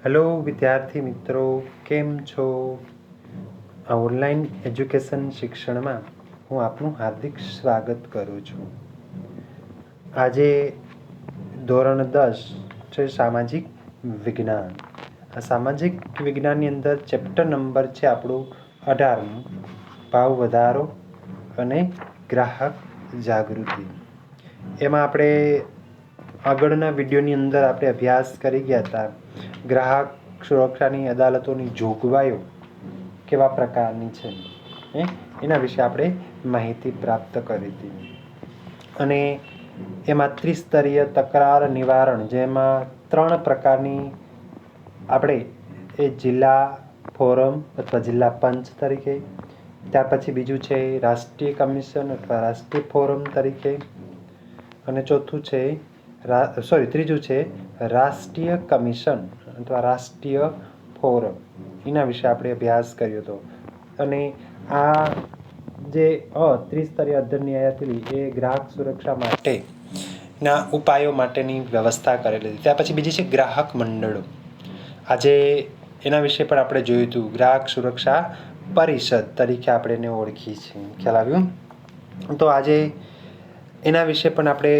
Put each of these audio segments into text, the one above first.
Hello વિદ્યાર્થી મિત્રો, કેમ છો? આ ઓનલાઈન એજ્યુકેશન શિક્ષણમાં હું આપનું હાર્દિક સ્વાગત કરું છું. આજે ધોરણ 10 છે સામાજિક વિજ્ઞાન. આ સામાજિક વિજ્ઞાનની અંદર ચેપ્ટર નંબર છે આપણું 18મું, ભાવ વધારો અને ગ્રાહક જાગૃતિ. એમાં આપણે આગળના વિડીયોની અંદર આપણે અભ્યાસ કરી ગયા હતા ગ્રાહક સુરક્ષાની અદાલતોની જોગવાઈઓ કેવા પ્રકારની છે એના વિશે આપણે માહિતી પ્રાપ્ત કરી હતી. અને એમાં ત્રિસ્તરીય તકરાર નિવારણ, જેમાં 3 પ્રકારની આપણે એ જિલ્લા ફોરમ અથવા જિલ્લા પંચ તરીકે, ત્યાર પછી બીજું છે રાષ્ટ્રીય કમિશન અથવા રાષ્ટ્રીય ફોરમ તરીકે, અને ત્રીજું છે રાષ્ટ્રીય કમિશન અથવા રાષ્ટ્રીય ફોરમ. એના વિશે આપણે અભ્યાસ કર્યો હતો. અને આ જે ત્રિસ્તરીય અધ્યયન ન્યાયાથી એ ગ્રાહક સુરક્ષા માટેના ઉપાયો માટેની વ્યવસ્થા કરેલી હતી. ત્યાર પછી બીજી છે ગ્રાહક મંડળો. આજે એના વિશે પણ આપણે જોયું હતું. ગ્રાહક સુરક્ષા પરિષદ તરીકે આપણે એને ઓળખી છીએ. ખ્યાલ આવ્યું? તો આજે એના વિશે પણ આપણે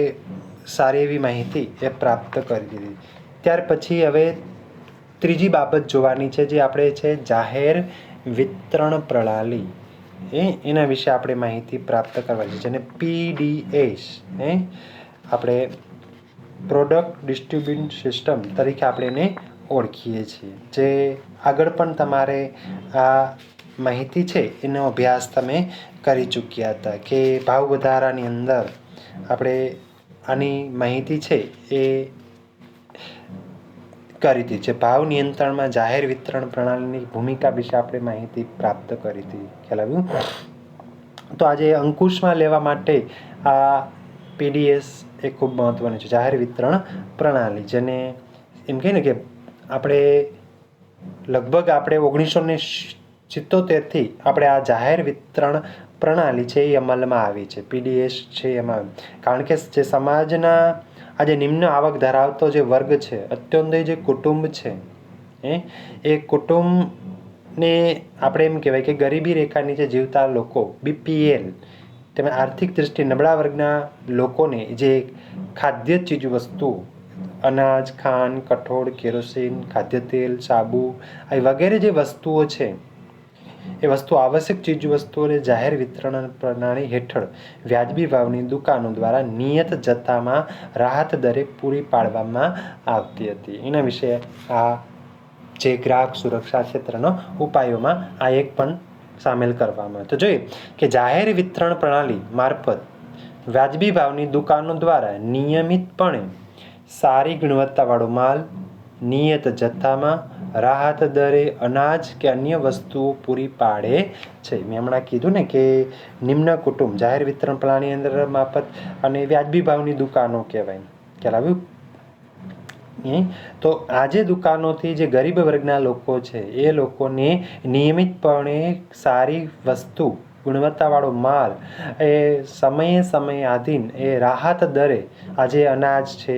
સારી એવી માહિતી એ પ્રાપ્ત કરી દીધી. ત્યાર પછી હવે ત્રીજી બાબત જોવાની છે, જે આપણે છે જાહેર વિતરણ પ્રણાલી. એના વિશે આપણે માહિતી પ્રાપ્ત કરવાની છે, જેને PDS આપણે પ્રોડક્ટ ડિસ્ટ્રીબ્યુશન સિસ્ટમ તરીકે આપણે એને ઓળખીએ છીએ. જે આગળ પણ તમારે આ માહિતી છે એનો અભ્યાસ તમે કરી ચૂક્યા હતા કે ભાવ વધારાની અંદર આપણે આની માહિતી છે એ કરી હતી. જે ભાવ નિયંત્રણમાં જાહેર વિતરણ પ્રણાલીની ભૂમિકા વિશે આપણે માહિતી પ્રાપ્ત કરી હતી. ખ્યાલ આવ્યું? તો આજે અંકુશમાં લેવા માટે આ PDS એ ખૂબ મહત્વની છે, જાહેર વિતરણ પ્રણાલી. જેને એમ કહે ને કે આપણે લગભગ 1977થી આપણે આ જાહેર વિતરણ પ્રણાલી છે એ અમલમાં આવી છે. PDS છે એમાં, કારણ કે જે સમાજના આજે નિમ્ન આવક ધરાવતો જે વર્ગ છે, અત્યોદય જે કુટુંબ છે, એ કુટુંબને આપણે એમ કહેવાય કે ગરીબી રેખા નીચે જીવતા લોકો, BPL, તેમજ આર્થિક દ્રષ્ટિએ નબળા વર્ગના લોકોને જે ખાદ્ય ચીજ વસ્તુઓ, અનાજ, ખાંડ, કઠોળ, કેરોસીન, ખાદ્ય તેલ, સાબુ વગેરે જે વસ્તુઓ છે, એ વસ્તુ આવશ્યક ચીજ વસ્તુઓને જાહેર વિતરણ પ્રણાલી હેઠળ વ્યાજબી ભાવની દુકાનો દ્વારા નિયત જથ્થામાં રાહત દરે પૂરી પાડવામાં આવતી હતી. એના વિશે આ જે ગ્રાહક સુરક્ષા ક્ષેત્રનો ઉપાયોમાં આ એક પણ સામેલ કરવામાં. તો જોઈએ કે જાહેર વિતરણ પ્રણાલી મારફત વ્યાજબી ભાવની દુકાનો દ્વારા નિયમિતપણે સારી ગુણવત્તાવાળો માલ નિયત જથ્થામાં રાહત દરે અનાજ કે અન્ય વસ્તુઓ પૂરી પાડે છે. મેં હમણાં કીધું ને કે નિમ્ન કુટુંબ જાહેર વિતરણ પ્રણાલી અંદર મારફત અને વ્યાજબી ભાવની દુકાનો કહેવાય. ખ્યાલ આવ્યું? તો આ જે દુકાનોથી જે ગરીબ વર્ગના લોકો છે એ લોકોને નિયમિતપણે સારી વસ્તુ, ગુણવત્તાવાળો માલ એ સમયે આધીન એ રાહત દરે આજે અનાજ છે,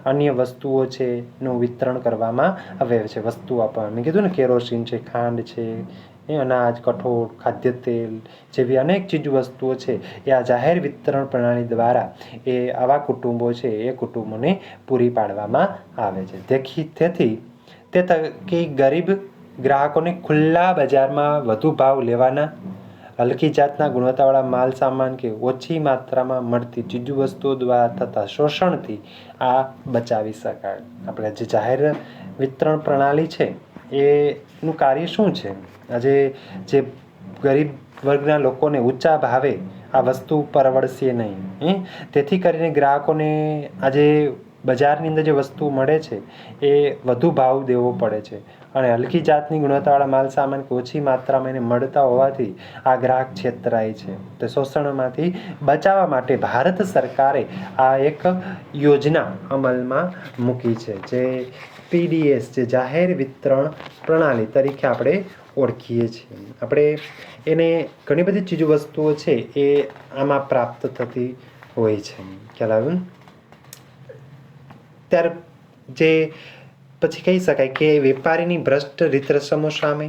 અન્ય વસ્તુઓ છે નું વિતરણ કરવામાં આવે છે. વસ્તુઓ આપણને મેં કીધું ને, કેરોસીન છે, ખાંડ છે, અનાજ, કઠોળ, ખાદ્ય તેલ જેવી અનેક ચીજ વસ્તુઓ છે એ આ જાહેર વિતરણ પ્રણાલી દ્વારા એ આવા કુટુંબો છે એ કુટુંબોને પૂરી પાડવામાં આવે છે. તેથી કે ગરીબ ગ્રાહકોને ખુલ્લા બજારમાં વધુ ભાવ લેવાના, હલકી જાતના ગુણવત્તાવાળા માલ સામાન કે ઓછી માત્રામાં મળતી ચીજ વસ્તુઓ દ્વારા થતા શોષણથી આ બચાવી શકાય. આપણે જે જાહેર વિતરણ પ્રણાલી છે એનું કાર્ય શું છે? આજે જે ગરીબ વર્ગના લોકોને ઊંચા ભાવે આ વસ્તુ પરવડશે નહીં, તેથી કરીને ગ્રાહકોને આજે બજારની અંદર જે વસ્તુ મળે છે એ વધુ ભાવ દેવો પડે છે. અને હલકી જાતની ગુણવત્તાવાળા માલ સામાન કે ઓછી માત્રામાં એને મળતા હોવાથી આ ગ્રાહક છેતરાય છે. તો શોષણમાંથી બચાવવા માટે ભારત સરકારે આ એક યોજના અમલમાં મૂકી છે, જે PDS, જે જાહેર વિતરણ પ્રણાલી તરીકે આપણે ઓળખીએ છીએ. આપણે એને ઘણી બધી ચીજ વસ્તુઓ છે એ આમાં પ્રાપ્ત થતી હોય છે. ખ્યાલ આવ્યો? ત્યાર જે પછી કહી શકાય કે વેપારીની ભ્રષ્ટ રીત રસમો સામે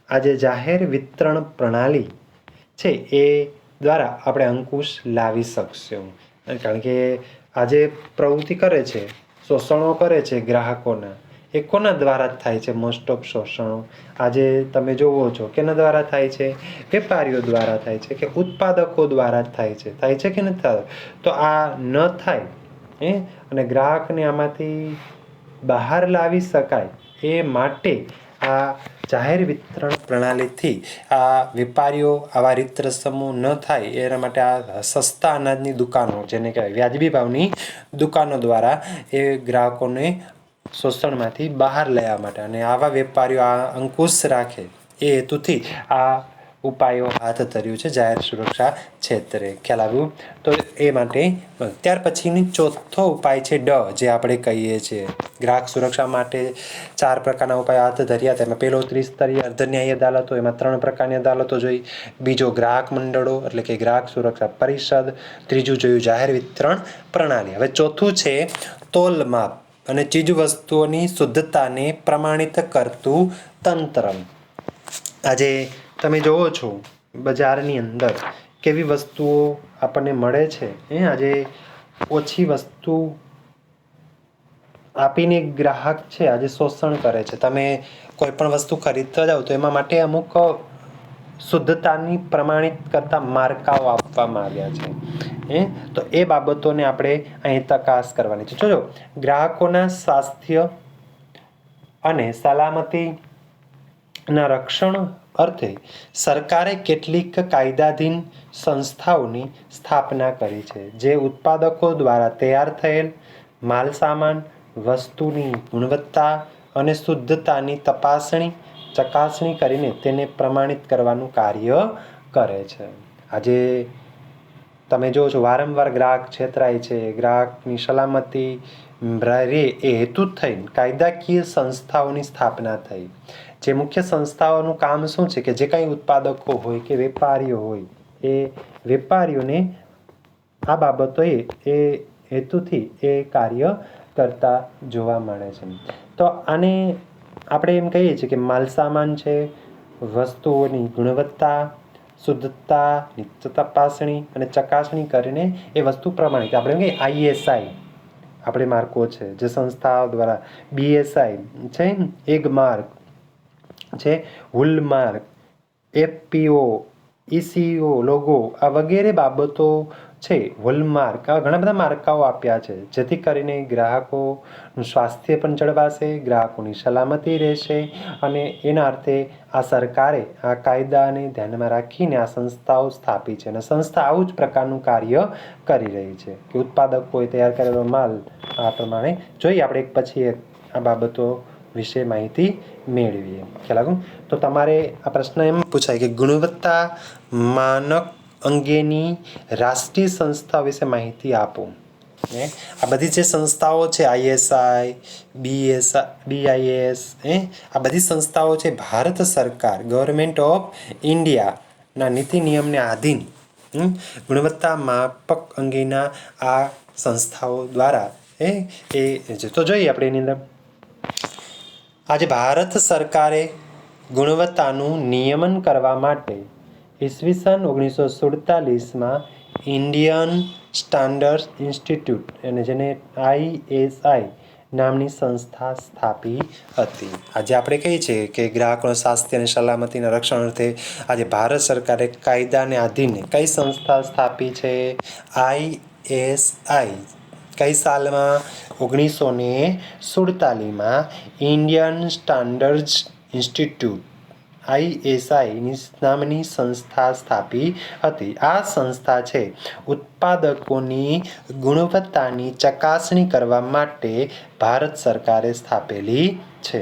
આજે જાહેર વિતરણ પ્રણાલી છે એ દ્વારા આપણે અંકુશ લાવી શકશું. કારણ કે આજે પ્રવૃત્તિ કરે છે, શોષણો કરે છે ગ્રાહકોના, એ કોના દ્વારા જ થાય છે? મોસ્ટ ઓફ શોષણો આજે તમે જોવો છો કેના દ્વારા થાય છે? વેપારીઓ દ્વારા થાય છે કે ઉત્પાદકો દ્વારા જ થાય છે કે નથી થતું? તો આ ન થાય અને ગ્રાહકને આમાંથી બહાર લાવી શકાય એ માટે આ જાહેર વિતરણ પ્રણાલીથી આ વેપારીઓ આવા રીત રસમો ન થાય એના માટે આ સસ્તા અનાજની દુકાનો, જેને કહેવાય વ્યાજબી ભાવની દુકાનો દ્વારા એ ગ્રાહકોને શોષણમાંથી બહાર લેવા માટે અને આવા વેપારીઓ આ અંકુશ રાખે એ હેતુથી આ ઉપાયો હાથ ધર્યું છે જાહેર સુરક્ષા ક્ષેત્રે. ખ્યાલ આવ્યું? તો એ માટે ત્યાર પછીની ચોથો ઉપાય છે જે આપણે કહીએ છીએ ગ્રાહક સુરક્ષા માટે 4 પ્રકારના ઉપાયો હાથ ધર્યા. તેમાં પહેલો ત્રિસ્તરીય અર્ધન્યાયી અદાલતો, એમાં 3 પ્રકારની અદાલતો જોઈ. બીજો ગ્રાહક મંડળો એટલે કે ગ્રાહક સુરક્ષા પરિષદ. ત્રીજું જોયું જાહેર વિતરણ પ્રણાલી. હવે ચોથું છે તોલમાપ અને ચીજ વસ્તુઓની શુદ્ધતાને પ્રમાણિત કરતું તંત્ર. આજે તમે જોવો છો બજારની અંદર કેવી વસ્તુઓ આપણને મળે છે. આજે ઓછી વસ્તુ આપીને ગ્રાહક છે આજે શોષણ કરે છે. તમે કોઈ પણ વસ્તુ ખરીદતા જાઓ તો એમાં માટે અમુક શુદ્ધતાની પ્રમાણિત કરતા માર્કાઓ આપવામાં આવ્યા છે. તો એ બાબતોને આપણે અહીં તપાસ કરવાની છે. જોજો ગ્રાહકોના સ્વાસ્થ્ય અને સલામતીના રક્ષણ અર્થે સરકારે કેટલીક કાયદાધીન સંસ્થાઓની સ્થાપના કરી છે જે ઉત્પાદકો દ્વારા તૈયાર થયેલ માલ સામાન, વસ્તુની ગુણવત્તા અને શુદ્ધતાની ચકાસણી કરીને તેને પ્રમાણિત કરવાનું કાર્ય કરે છે. આજે તમે જો છો વારંવાર ગ્રાહક છેતરાય છે, ગ્રાહકની સલામતી રહે એ હેતુ થઈ કાયદાકીય સંસ્થાઓની સ્થાપના થઈ. જે મુખ્ય સંસ્થાઓનું કામ શું છે કે જે કંઈ ઉત્પાદકો હોય કે વેપારીઓ હોય એ વેપારીઓને આ બાબતોએ એ હેતુથી એ કાર્ય કરતા જોવા મળે છે. તો આને આપણે એમ કહીએ છીએ કે માલસામાન છે, વસ્તુઓની ગુણવત્તા, શુદ્ધતાની તપાસણી અને ચકાસણી કરીને એ વસ્તુ પ્રમાણિત આપણે એમ કહીએ ISI આપણે માર્કો છે જે સંસ્થાઓ દ્વારા BSI છે, એગમાર્ક છે, હુલમાર્ક, FPO, ECO લોગો આ વગેરે બાબતો છે. હોલમાર્ક આવા ઘણા બધા માર્કાઓ આપ્યા છે જેથી કરીને ગ્રાહકોનું સ્વાસ્થ્ય પણ જળવાશે, ગ્રાહકોની સલામતી રહેશે અને એના અર્થે આ સરકારે આ કાયદાને ધ્યાનમાં રાખીને આ સંસ્થાઓ સ્થાપી છે અને સંસ્થા આવું જ પ્રકારનું કાર્ય કરી રહી છે કે ઉત્પાદકોએ તૈયાર કરેલો માલ આ પ્રમાણે જોઈએ આપણે એક પછી એક આ બાબતો વિશે માહિતી મેળવીએ. ખ્યાલ આવ્યો? તો તમારે આ પ્રશ્ન એમ પૂછાય કે ગુણવત્તા માનક અંગેની રાષ્ટ્રીય સંસ્થા વિશે માહિતી આપો. આ બધી જે સંસ્થાઓ છે ISI, BIS આ બધી સંસ્થાઓ છે ભારત સરકાર ગવર્મેન્ટ ઓફ ઇન્ડિયાના નીતિ નિયમને આધીન ગુણવત્તા માપક અંગેના આ સંસ્થાઓ દ્વારા તો જોઈએ આપણે એની અંદર આજે ભારત સરકારે ગુણવત્તાનું નિયમન કરવા માટે ઈસવીસન 1947માં ઇન્ડિયન સ્ટાન્ડર્ડ ઇન્સ્ટિટ્યૂટ અને જેને ISI નામની સંસ્થા સ્થાપી હતી. આજે આપણે કહીએ છીએ કે ગ્રાહકોના સ્વાસ્થ્ય અને સલામતીના રક્ષણ અર્થે આજે ભારત સરકારે કાયદાને આધીન કઈ સંસ્થા સ્થાપી છે? ISI. કઈ સાલમાં? 1947માં ઇન્ડિયન સ્ટાન્ડર્ડ ઇન્સ્ટિટ્યૂટ ISI નામની સંસ્થા સ્થાપી હતી. આ સંસ્થા છે ઉત્પાદકોની ગુણવત્તાની ચકાસણી કરવા માટે ભારત સરકારે સ્થાપેલી છે.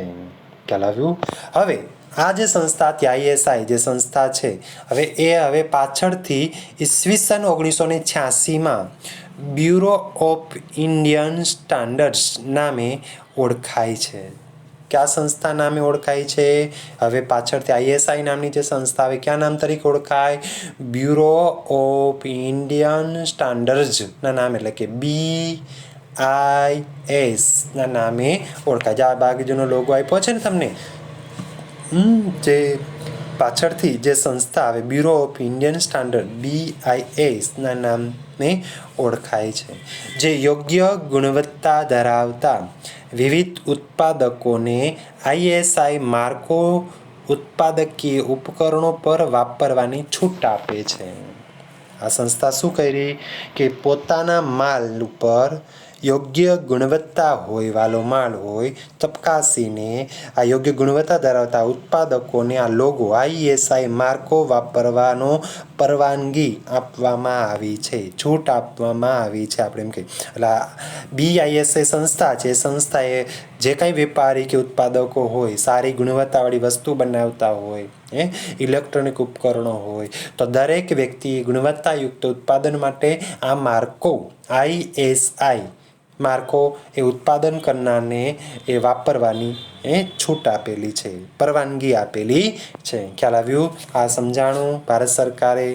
ખ્યાલ આવ્યું? હવે આ જે સંસ્થા હતી ISI જે સંસ્થા છે હવે પાછળથી ઈસવીસન 1986માં બ્યુરો ઓફ ઇન્ડિયન સ્ટાન્ડર્ડ્સ નામે ઓળખાય છે. કયા સંસ્થા નામે ઓળખાય છે? હવે પાછળથી ISI નામની જે સંસ્થા હવે કયા નામ તરીકે ઓળખાય? બ્યુરો ઓફ ઇન્ડિયન સ્ટાન્ડર્ડ્સના નામ એટલે કે BISના નામે ઓળખાય. જે આ બાજુનો લોગો આપ્યો છે ને તમને, જે પાછળથી જે સંસ્થા આવે બ્યુરો ઓફ ઇન્ડિયન સ્ટાન્ડર્ડ BISના નામે ઓળખાય છે. જે યોગ્ય ગુણવત્તા ધરાવતા વિવિધ ઉત્પાદકોને ISI માર્કો ઉત્પાદકીય ઉપકરણો પર વાપરવાની છૂટ આપે છે. આ સંસ્થા શું કરી કે પોતાના માલ ઉપર યોગ્ય ગુણવત્તા હોય, વાલો માલ હોય, તપાસીને આ યોગ્ય ગુણવત્તા ધરાવતા ઉત્પાદકોને આ લોગો ISI માર્કો વાપરવાનો પરવાનગી આપવામાં આવી છે, છૂટ આપવામાં આવી છે. આપણે એમ કહીએ એટલે BISI સંસ્થા છે. સંસ્થાએ જે કાંઈ વેપારી કે ઉત્પાદકો હોય, સારી ગુણવત્તાવાળી વસ્તુ બનાવતા હોય, ઇલેક્ટ્રોનિક ઉપકરણો હોય, તો દરેક વ્યક્તિ ગુણવત્તાયુક્ત ઉત્પાદન માટે આ માર્કો ISI માર્કો એ ઉત્પાદન કરનારને એ વાપરવાની છૂટ આપેલી છે, પરવાનગી આપેલી છે. ખ્યાલ આવ્યું? આ સમજાણું ભારત સરકારે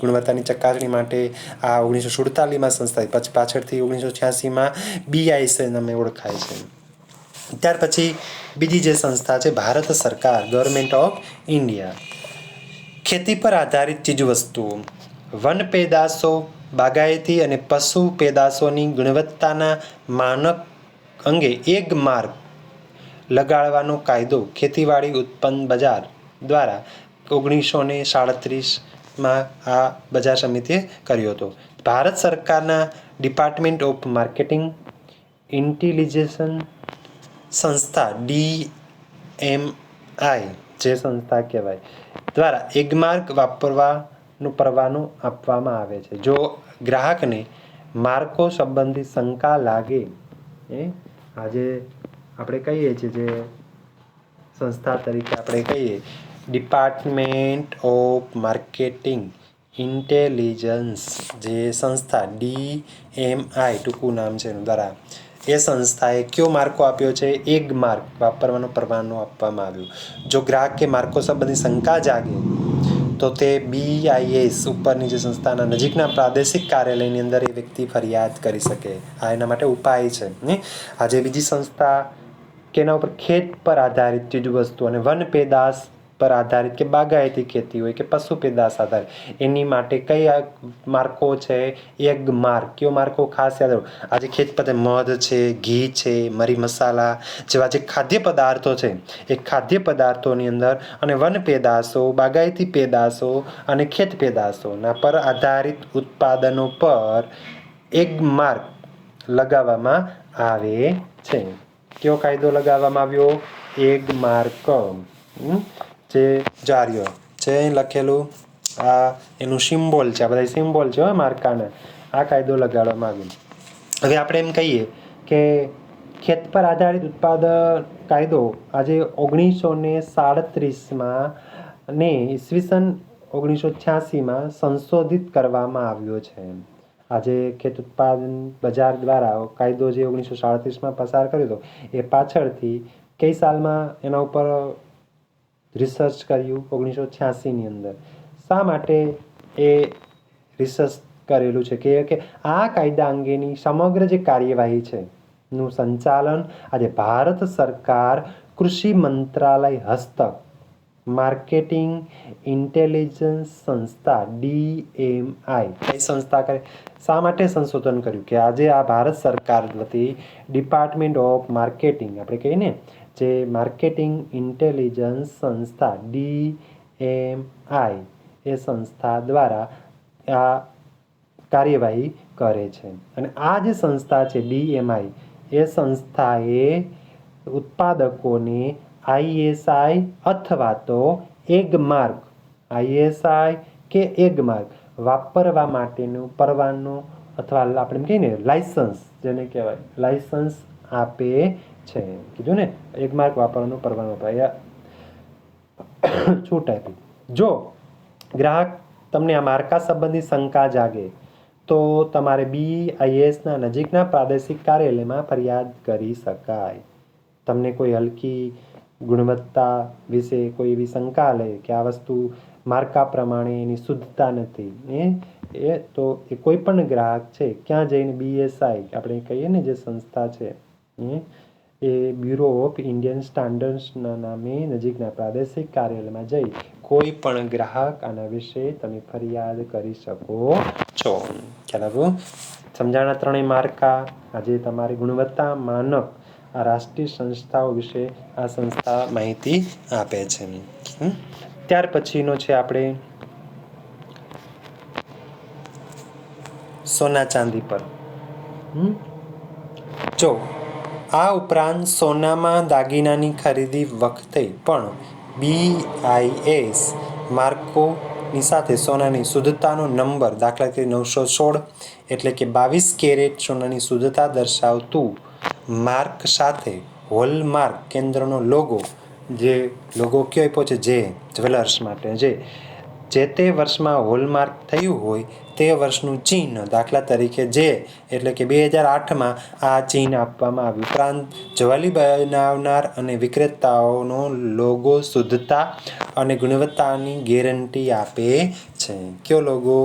ગુણવત્તાની ચકાસણી માટે આ 1947માં સંસ્થા, પછી પાછળથી 1986માં BISI નામે ઓળખાય છે. ત્યાર પછી બીજી જે સંસ્થા છે ભારત સરકાર, ગવર્મેન્ટ ઓફ ઇન્ડિયા. ખેતી પર આધારિત ચીજવસ્તુઓ, વન પેદાશો, બાગાયતી અને પશુ પેદાશોની ગુણવત્તાના માનક અંગે એક માર્ક લગાડવાનો કાયદો ખેતીવાડી ઉત્પન્ન બજાર દ્વારા 1937માં આ બજાર સમિતિએ કર્યો હતો. ભારત સરકારના ડિપાર્ટમેન્ટ ઓફ માર્કેટિંગ ઇન્ટેલિજન્સ સંસ્થા DMI, જે સંસ્થા કહેવાય, દ્વારા એગમાર્ક વાપરવાનો પરવાનો આપવામાં આવે છે. જો ગ્રાહકને માર્કો સંબંધી શંકા લાગે, આજે આપણે કહીએ છીએ જે સંસ્થા તરીકે આપણે કહીએ ડિપાર્ટમેન્ટ ઓફ માર્કેટિંગ ઇન્ટેલિજન્સ, જે સંસ્થા DMI ટૂંકું નામ છે એનું, દ્વારા એ સંસ્થાએ કયો માર્કો આપ્યો છે? એગ માર્ક વાપરવાનો પરવાનો આપવામાં આવ્યો. જો ગ્રાહકે માર્કો સંબંધી શંકા જાગે તો તે BIS ઉપરની જે સંસ્થાના નજીકના પ્રાદેશિક કાર્યાલયની અંદર એ વ્યક્તિ ફરિયાદ કરી શકે. આ એના માટે ઉપાય છે. આજે બીજી સંસ્થા કેના ઉપર? ખેત પર આધારિત ચીજવસ્તુ અને વન પેદાશ પર આધારિત કે બાગાયતી ખેતી હોય કે પશુ પેદાશ આધારિત, એની માટે કઈ માર્કો છે? Egg mark. કયો માર્કો? ખાસ યાદ રાખો. આજે ખેત પર મધ છે, ઘી છે, મરી મસાલા જેવા જે ખાદ્ય પદાર્થો છે, એ ખાદ્ય પદાર્થોની અંદર અને વન પેદાશો, બાગાયતી પેદાશો અને ખેત પેદાશોના પર આધારિત ઉત્પાદનો પર એગ માર્ક લગાવવામાં આવે છે. કયો કાયદો લગાવવામાં આવ્યો? Egg mark. જે જાર્યો છે લખેલું, આ એનું સિમ્બોલ છે, આ બધા સિમ્બોલ છે માર્કાના. આ કાયદો લગાડવામાં આવ્યો. હવે આપણે એમ કહીએ કે ખેત પર આધારિત ઉત્પાદન કાયદો આજે 1937માં ને ઈસવીસન 1986માં સંશોધિત કરવામાં આવ્યો છે. આજે ખેત ઉત્પાદન બજાર દ્વારા કાયદો જે 1937માં પસાર કર્યો હતો, એ પાછળથી કઈ સાલમાં એના ઉપર રિસર્ચ કર્યું? 1986ની અંદર. શા માટે એ રિસર્ચ કરેલું છે કે આ કાયદા અંગેની સમગ્ર જે કાર્યવાહી છે નું સંચાલન આજે ભારત સરકાર કૃષિ મંત્રાલય હસ્તક માર્કેટિંગ ઇન્ટેલિજન્સ સંસ્થા DMI કઈ સંસ્થા કરે? શા માટે સંશોધન કર્યું? કે આજે આ ભારત સરકાર વતી ડિપાર્ટમેન્ટ ઓફ માર્કેટિંગ, આપણે કહીએ ને, જે માર્કેટિંગ ઇન્ટેલિજન્સ સંસ્થા DMI, એ સંસ્થા દ્વારા આ કાર્યવાહી કરે છે. અને આ જે સંસ્થા છે DMI, એ સંસ્થાએ ઉત્પાદકોને ISI અથવા તો એગ માર્ક, ISI કે એગ માર્ક વાપરવા માટેનું પરવાનો અથવા આપણે કહીએ ને લાયસન્સ, જેને કહેવાય લાયસન્સ આપે છે. કીધું ને, એગ માર્ક વાપરવાનો પરવાનો અપાય, છૂટ આપી. જો ગ્રાહક તમને આ માર્કા સંબંધી શંકા જાગે તો તમારે BISના નજીકના પ્રાદેશિક કાર્યાલયમાં ફરિયાદ કરી શકાય. તમને કોઈ હલકી ગુણવત્તા વિશે કોઈ એવી શંકા લે કે આ વસ્તુ માર્કા પ્રમાણે એની શુદ્ધતા નથી, એ કોઈ પણ ગ્રાહક છે ક્યાં જઈને BSI આપણે કહીએ ને જે સંસ્થા છે એ બ્યુરો ઓફ ઇન્ડિયન સ્ટાન્ડર્ડ્સના નામે નજીકના પ્રાદેશિક કાર્યાલયમાં જઈ કોઈ પણ ગ્રાહક આના વિશે તમે ફરિયાદ કરી શકો છો. ખ્યાલ આવ્યો? સમજાણા ત્રણેય માર્કા. આજે તમારી ગુણવત્તા માનક આ રાષ્ટ્રીય સંસ્થાઓ વિશે આ સંસ્થા માહિતી આપે છે. ત્યાર પછીનો છે આપણે સોના ચાંદી પર. જો આ ઉપરાંત સોનામાં દાગીનાની ખરીદી વખતે પણ BIS માર્કોની સાથે સોનાની શુદ્ધતાનો નંબર, દાખલા તરીકે 916 એટલે કે 22 કેરેટ સોનાની શુદ્ધતા દર્શાવતું માર્ક સાથે હોલમાર્ક કેન્દ્રનો લોગો, જે લોગો કયો આપ્યો છે, જે જ્વેલર્સ માટે જે તે વર્ષમાં હોલમાર્ક થયું હોય તે વર્ષનું ચિહ્ન, દાખલા તરીકે જે એટલે કે 2008માં આ ચિહ્ન આપવામાં આવ્યું. ઉપરાંત જ્વેલરી બનાવનાર અને વિક્રેતાઓનો લોગો શુદ્ધતા અને ગુણવત્તાની ગેરંટી આપે છે. કયો લોગો?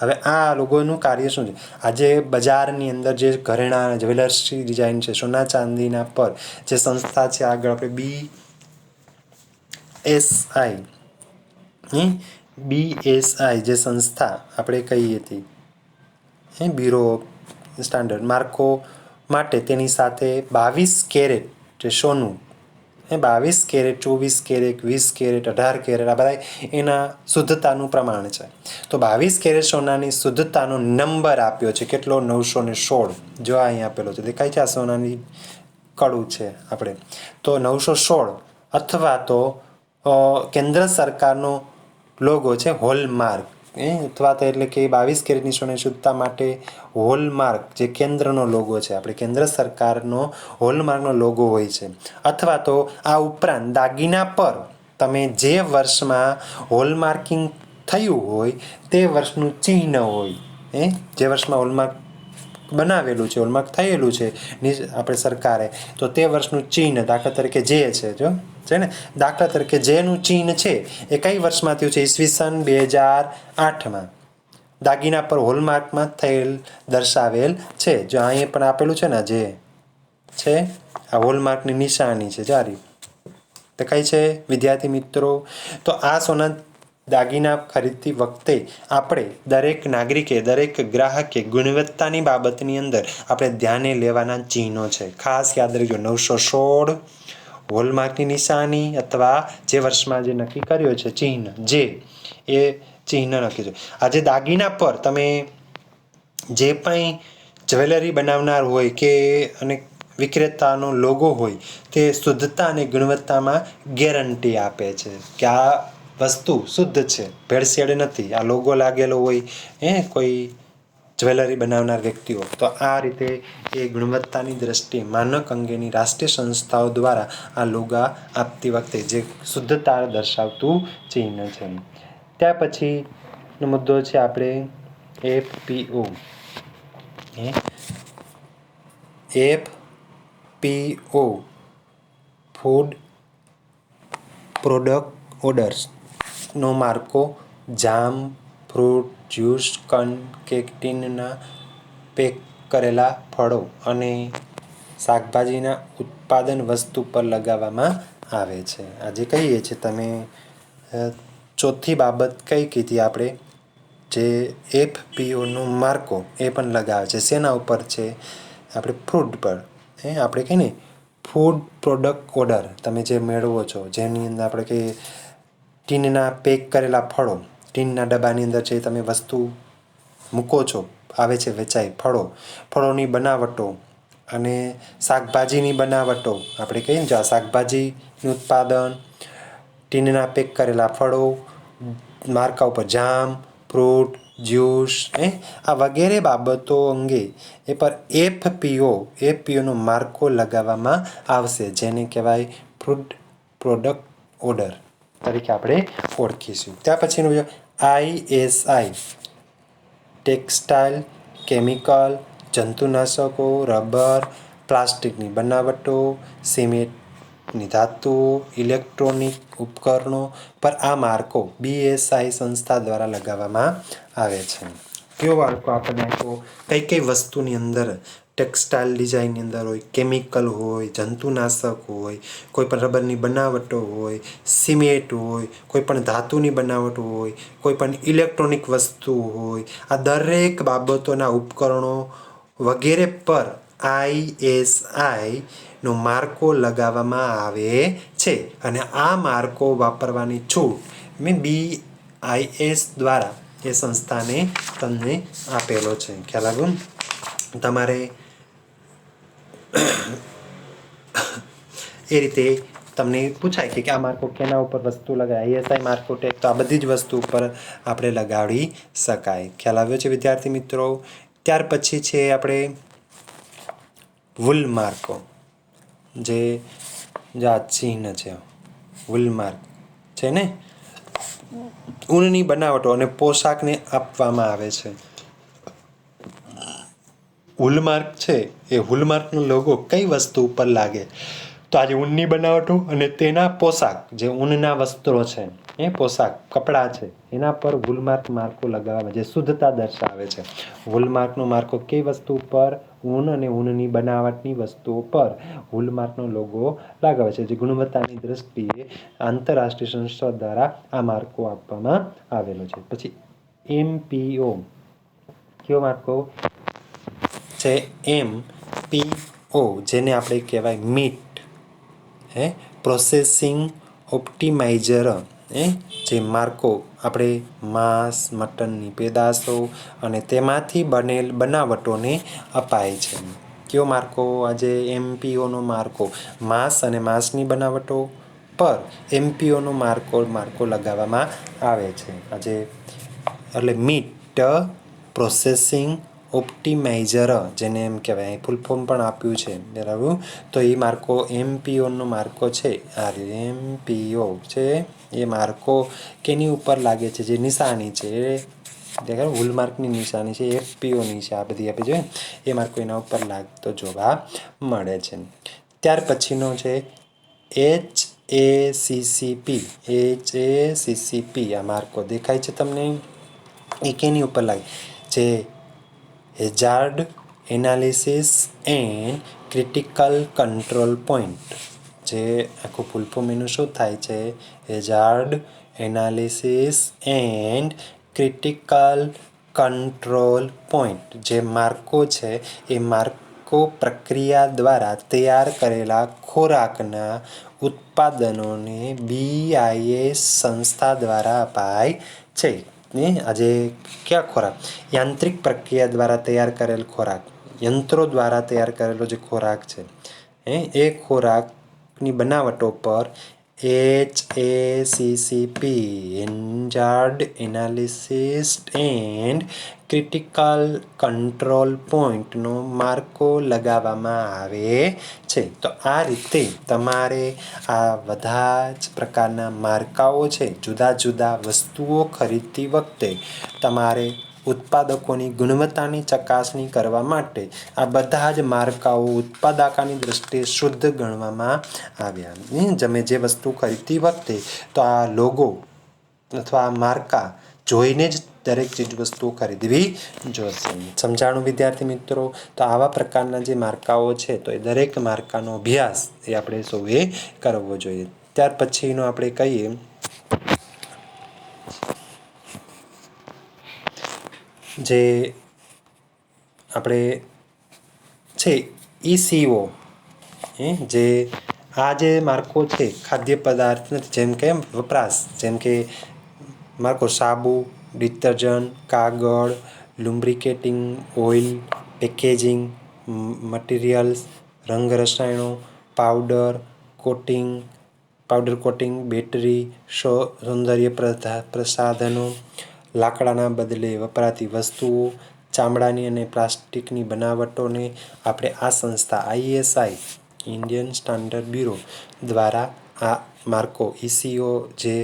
હવે આ લોગોનું કાર્ય શું છે? આજે બજારની અંદર જે ઘરેણાં જ્વેલર્સની ડિઝાઇન છે સોના ચાંદીના પર, જે સંસ્થા છે આગળ આપણે BSI જે સંસ્થા આપણે કહી હતી, બ્યુરો ઓફ સ્ટાન્ડર્ડ માર્કો માટે તેની સાથે 22 કેરેટ જે સોનું, 22 કેરેટ, 24 કેરેટ, 20 કેરેટ, 18 કેરેટ, આ બધા એના શુદ્ધતાનું પ્રમાણ છે. તો 22 કેરેટ સોનાની શુદ્ધતાનો નંબર આપ્યો છે. કેટલો? 916. જો અહીં આપેલો છે, દેખાય છે? આ સોનાની કડું છે આપણે તો 916, અથવા તો કેન્દ્ર સરકારનો લોગો છે હોલમાર્ક, અથવા તો એટલે કે 22 કેરેટની સોનાની શુદ્ધતા માટે હોલમાર્ક જે કેન્દ્રનો લોગો છે, આપણે કેન્દ્ર સરકારનો હોલમાર્કનો લોગો હોય છે. અથવા તો આ ઉપરાંત દાગીના પર તમે જે વર્ષમાં હોલમાર્કિંગ થયું હોય તે વર્ષનું ચિહ્ન હોય, જે વર્ષમાં હોલમાર્ક બનાવેલું છે, હોલમાર્ક થયેલું છે આપણે સરકારે, તો તે વર્ષનું ચિહ્ન, દાખલા તરીકે જે છે ને, દાખલા તરીકે જેનું ચિહ્ન છે એ કઈ વર્ષમાં થયું છે? ઈસવીસન 2008માં દાગીના પર હોલમાર્કમાં થયેલ દર્શાવેલ છે. જો અહીંયા પણ આપેલું છે ને, જે છે આ હોલમાર્કની નિશાની છે, જારી દેખાય છે વિદ્યાર્થી મિત્રો? તો આ સોના દાગીના ખરીદતી વખતે આપણે દરેક નાગરિકે, દરેક ગ્રાહકે ગુણવત્તાની બાબતની અંદર આપણે ધ્યાને લેવાના ચિહ્નો છે. ખાસ યાદ રાખજો, 916 હોલમાર્કની નિશાની, અથવા જે વર્ષમાં જે નક્કી કર્યો છે ચિહ્ન, જે એ ચિહ્ન નક્કી છે. આજે દાગીના પર તમે જે કંઈ જ્વેલરી બનાવનાર હોય કે અને વિક્રેતાનો લોગો હોય તે શુદ્ધતા અને ગુણવત્તામાં ગેરંટી આપે છે કે આ વસ્તુ શુદ્ધ છે, ભેળસેળ નથી. આ લોગો લાગેલો હોય કોઈ જ્વેલરી બનાવનાર વ્યક્તિઓ, તો આ રીતે એ ગુણવત્તાની દ્રષ્ટિએ માનક અંગેની રાષ્ટ્રીય સંસ્થાઓ દ્વારા આ લોગા આપતી વખતે જે શુદ્ધતા દર્શાવતું ચિહ્ન છે. ત્યાર પછીનો મુદ્દો છે આપણે FPO. FPO ફૂડ પ્રોડક્ટ ઓર્ડર્સનો માર્કો જામ, ફ્રૂટ, જ્યુસ, કેન્ટીનના પેક કરેલા ફળો અને શાકભાજીના ઉત્પાદન વસ્તુ પર લગાવવામાં આવે છે. આજે કહીએ છીએ તમે ચોથી બાબત કઈ કીધી આપણે, જે FPOનો માર્કો એ પણ લગાવે છે. શેના ઉપર છે? આપણે ફ્રૂટ પર, આપણે કહીએ ને ફૂડ પ્રોડક્ટ ઓર્ડર તમે જે મેળવો છો, જેની અંદર આપણે કહીએ ટીનના પેક કરેલા ફળો, ટીનના ડબ્બાની અંદર જે તમે વસ્તુ મૂકો છો, આવે છે વેચાઈ ફળોની બનાવટો અને શાકભાજીની બનાવટો, આપણે કહીએ ને જો આ શાકભાજીનું ઉત્પાદન, ટીનના પેક કરેલા ફળો, માર્કા ઉપર જામ, ફ્રૂટ, જ્યુસ, આ વગેરે બાબતો અંગે એ પર FPOનો માર્કો લગાવવામાં આવશે, જેને કહેવાય ફૂડ પ્રોડક્ટ ઓર્ડર તરીકે આપણે ઓળખીશું. ત્યાર પછીનું ISI ટેક્સટાઇલ, કેમિકલ, જંતુનાશકો, રબર, પ્લાસ્ટિકની બનાવટો, સિમેન્ટની ધાતુઓ, ઇલેક્ટ્રોનિક ઉપકરણો પર આ માર્કો BSI સંસ્થા દ્વારા લગાવવામાં આવે છે. કયો માર્કો આપણને આપ્યો? કઈ કઈ વસ્તુની અંદર, ટેક્સટાઇલ ડિઝાઇનની અંદર હોય, કેમિકલ હોય, જંતુનાશક હોય, કોઈ પણ રબરની બનાવટો હોય, સિમેન્ટ હોય, કોઈ પણ ધાતુની બનાવટ હોય, કોઈ પણ ઇલેક્ટ્રોનિક વસ્તુ હોય, આ દરેક બાબતોના ઉપકરણો વગેરે પર ISI માર્કો લગાવવામાં આવે છે. અને આ માર્કો વાપરવાની છૂટ BIS દ્વારા એ સંસ્થાને તમને આપેલો છે. ખ્યાલ આવ્યો? તમારે એ રીતે તમને પૂછાય કે આ માર્કો કેના ઉપર વસ્તુ લગાય? ISI માર્કો ટેગ તો આ બધી જ વસ્તુ ઉપર આપણે લગાડી શકાય. ખ્યાલ આવ્યો છે વિદ્યાર્થી મિત્રો? ત્યાર પછી છે આપણે વૂલ માર્કો, જે આ ચિહ્ન છે વૂલ માર્ક છે ને, ઊનની બનાવટો અને પોશાકને આપવામાં આવે છે. હૂલમાર્ક છે એ હૂલમાર્કનો લોગો કઈ વસ્તુ ઉપર લાગે? તો આજે ઊનની બનાવટો અને તેના પોશાક, જે ઊનના વસ્ત્રો છે એ પોશાક કપડાં છે એના પર વૂલમાર્ક માર્કો લગાવવામાં, જે શુદ્ધતા દર્શાવે છે. વૂલમાર્કનો માર્કો કઈ વસ્તુ ઉપર? ઊન અને ઊનની બનાવટની વસ્તુઓ પર વૂલમાર્કનો લોગો લગાવે છે. જે ગુણવત્તાની દ્રષ્ટિએ આંતરરાષ્ટ્રીય સંસ્થા દ્વારા આ માર્કો આપવામાં આવેલો છે. પછી MPO કયો માર્કો છે? MPO, જેને આપણે કહેવાય મીટ પ્રોસેસિંગ ઓપ્ટિમાઇઝર, જે માર્કો આપણે માંસ, મટનની પેદાશો અને તેમાંથી બનેલ બનાવટોને અપાય છે. કયો માર્કો? આજે MPOનો માર્કો માંસ અને માંસની બનાવટો પર MPOનો માર્કો લગાવવામાં આવે છે. આજે એટલે મીટ પ્રોસેસિંગ ઓપ્ટિમાઇઝર, જેને એમ કહેવાય, ફૂલ ફોર્મ પણ આપ્યું છે બરાબર. તો એ માર્કો MPOનો માર્કો છે. આ MPO છે એ માર્કો કેની ઉપર લાગે છે? જે નિશાની છે દેખાય, વૂલમાર્કની નિશાની છે, FPOની છે, આ બધી આપી જોઈએ એ માર્કો એના ઉપર લાગતો જોવા મળે છે. ત્યાર પછીનો છે HACCP. આ માર્કો દેખાય છે તમને? એ કેની ઉપર લાગે? જે hazard analysis and critical control point, જે આખું ફૂલ ફોર્મ એનું શું થાય છે? Hazard analysis and critical control point. જે માર્કો છે એ માર્કો પ્રક્રિયા દ્વારા તૈયાર કરેલા ખોરાકના ઉત્પાદનોને BIS સંસ્થા દ્વારા અપાય છે. આજે કયા ખોરાક? યાંત્રિક પ્રક્રિયા દ્વારા તૈયાર કરેલ ખોરાક, યંત્રો દ્વારા તૈયાર કરેલો જે ખોરાક છે એ ખોરાકની બનાવટો પર HACCP hazard analysis and critical control પોઈન્ટનો માર્કો લગાવવામાં આવે છે. તો આ રીતે તમારે આ બધા જ પ્રકારના માર્કાઓ છે, જુદા જુદા વસ્તુઓ ખરીદતી વખતે તમારે ઉત્પાદકોની ગુણવત્તાની ચકાસણી કરવા માટે આ બધા જ માર્કાઓ ઉત્પાદકતાની દ્રષ્ટિએ શુદ્ધ ગણવામાં આવ્યા. તમે જે વસ્તુ ખરીદતી વખતે તો આ લોગો અથવા આ માર્કા જોઈને જ દરેક ચીજ વસ્તુઓ ખરીદવી જોશે. સમજાણું વિદ્યાર્થી મિત્રો? તો આવા પ્રકારના જે માર્કાઓ છે તો એ દરેક માર્કાનો અભ્યાસ એ આપણે સૌએ કરવો જોઈએ. ત્યાર પછીનો આપણે કહીએ જે આપણે છે ECO, જે આ જે માર્કો છે ખાદ્ય પદાર્થ નથી, જેમ કે વપરાશ, જેમ કે માર્કો સાબુ, ડિટર્જન્ટ, કાગળ, લુબ્રિકેટિંગ ઓઇલ, પેકેજિંગ મટીરિયલ્સ, રંગ રસાયણો, પાવડર કોટિંગ, બેટરી, સૌંદર્ય પ્રસાધનો, લાકડાના બદલે વપરાતી વસ્તુઓ, ચામડાની અને પ્લાસ્ટિકની બનાવટોને આપણે આ સંસ્થા ISI ઇન્ડિયન સ્ટાન્ડર્ડ બ્યુરો દ્વારા આ માર્કો ECO જે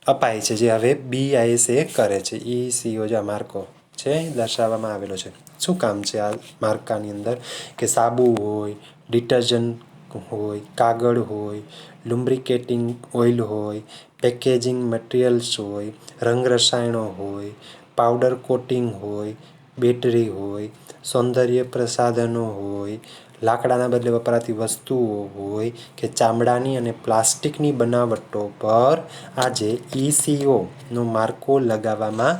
અપાય છે, જે હવે BIS કરે છે. ECO જે માર્કો છે દર્શાવવામાં આવેલો છે. શું કામ છે આ માર્કાની અંદર? કે સાબુ હોય, ડિટર્જન્ટ હોય, કાગળ હોય, લુબ્રિકેટિંગ ઓઇલ હોય, પેકેજિંગ મટીરિયલ્સ હોય, રંગ રસાયણો હોય, પાવડર કોટિંગ હોય, બેટરી હોય, સૌંદર્ય પ્રસાધનો હોય, લાકડાના બદલે વપરાતી વસ્તુઓ હોય કે ચામડાની અને પ્લાસ્ટિકની બનાવટો પર આજે ECOનો માર્કો લગાવવામાં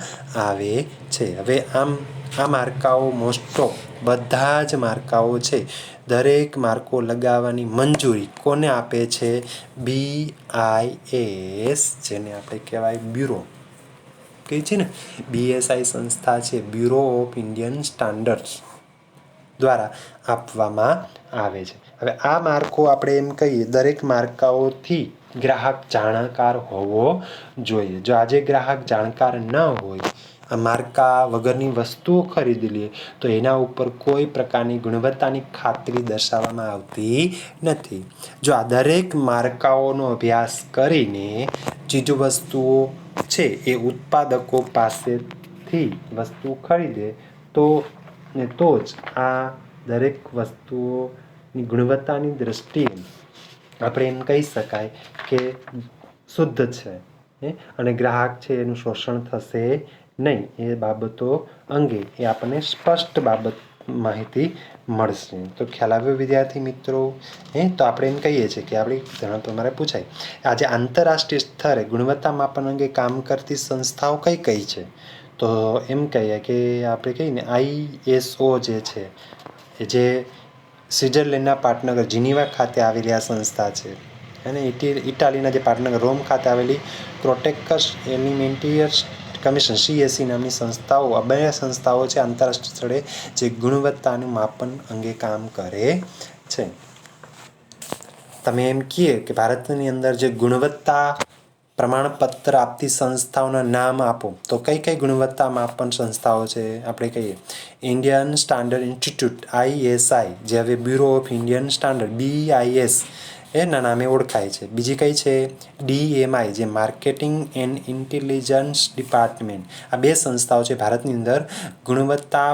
આવે છે. હવે આ માર્કાઓ મોસ્ટ ઓફ બધા જ માર્કાઓ છે, દરેક માર્કો લગાવવાની મંજૂરી કોને આપે છે? BIS, જેને આપણે કહેવાય બ્યુરો કહે છે ને, BSI સંસ્થા છે, બ્યુરો ઓફ ઇન્ડિયન સ્ટાન્ડર્ડ્સ દ્વારા આપવામાં આવે છે. હવે આ માર્કો આપણે એમ કહીએ, દરેક માર્કાઓથી ગ્રાહક જાણકાર હોવો જોઈએ. જો આજે ગ્રાહક જાણકાર ન હોય, આ માર્કા વગરની વસ્તુઓ ખરીદી લે તો એના ઉપર કોઈ પ્રકારની ગુણવત્તાની ખાતરી દર્શાવવામાં આવતી નથી. જો આ દરેક માર્કાઓનો અભ્યાસ કરીને ચીજવસ્તુઓ છે એ ઉત્પાદકો પાસેથી વસ્તુ ખરીદે તો જ આ દરેક વસ્તુઓની ગુણવત્તાની દ્રષ્ટિએ આપણે એમ કહી શકાય કે શુદ્ધ છે અને ગ્રાહક છે એનું શોષણ થશે નહીં. એ બાબતો અંગે એ આપણને સ્પષ્ટ માહિતી મળશે. તો ખ્યાલ આવ્યો વિદ્યાર્થી મિત્રો? તો આપણે એમ કહીએ છીએ કે આપણી તમારે પૂછાય, આજે આંતરરાષ્ટ્રીય સ્તરે ગુણવત્તા માપન અંગે કામ કરતી સંસ્થાઓ કઈ કઈ છે? તો એમ કહીએ કે આપણે કહીએ ને ISO જે છે, જે સ્વિટ્ઝરલેન્ડના પાટનગર જીનીવા ખાતે આવેલી આ સંસ્થા છે, અને ઇટાલીના જે પાટનગર રોમ ખાતે આવેલી ક્રોટેકસ એલિમેન્ટિયર્સ કમિશન CSE નામની સંસ્થાઓ, આ બે સંસ્થાઓ છે આંતરરાષ્ટ્રીય સ્તરે જે ગુણવત્તાનું માપન અંગે કામ કરે છે. તમે એમ કહીએ કે ભારતની અંદર જે ગુણવત્તા પ્રમાણપત્ર આપતી સંસ્થાઓના નામ આપો, તો કઈ કઈ ગુણવત્તા માપન સંસ્થાઓ છે? આપણે કહીએ ઇન્ડિયન સ્ટાન્ડર્ડ ઇન્સ્ટિટ્યૂટ ISI, જે હવે bureau of Indian standard BIS એના નામે ઓળખાય છે. બીજી કઈ છે? DMI, જે માર્કેટિંગ એન્ડ ઇન્ટેલિજન્સ ડિપાર્ટમેન્ટ. આ બે સંસ્થાઓ છે ભારતની અંદર ગુણવત્તા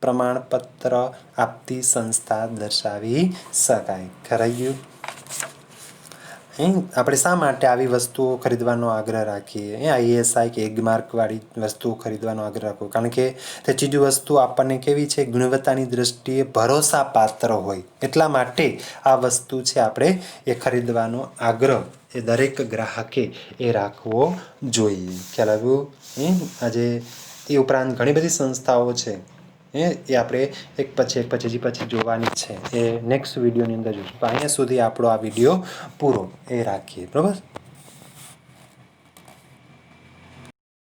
પ્રમાણપત્ર આપતી સંસ્થા દર્શાવી શકાય. ખરાઈ આપણે શા માટે આવી વસ્તુઓ ખરીદવાનો આગ્રહ રાખીએ? ISI કે એગમાર્કવાળી વસ્તુઓ ખરીદવાનો આગ્રહ રાખવો કારણ કે તે ચીજ વસ્તુ આપણને કેવી છે? ગુણવત્તાની દ્રષ્ટિએ ભરોસાપાત્ર હોય, એટલા માટે આ વસ્તુ છે આપણે એ ખરીદવાનો આગ્રહ એ દરેક ગ્રાહકે એ રાખવો જોઈએ. ખ્યાલ આવ્યું? આજે એ ઉપરાંત ઘણી બધી સંસ્થાઓ છે એ આપણે એક પછી જોવાની છે. એ નેક્સ્ટ વિડીયોની અંદર જોઈશું. તો અહીંયા સુધી આપણો આ વિડીયો પૂરો એ રાખીએ. બરાબર?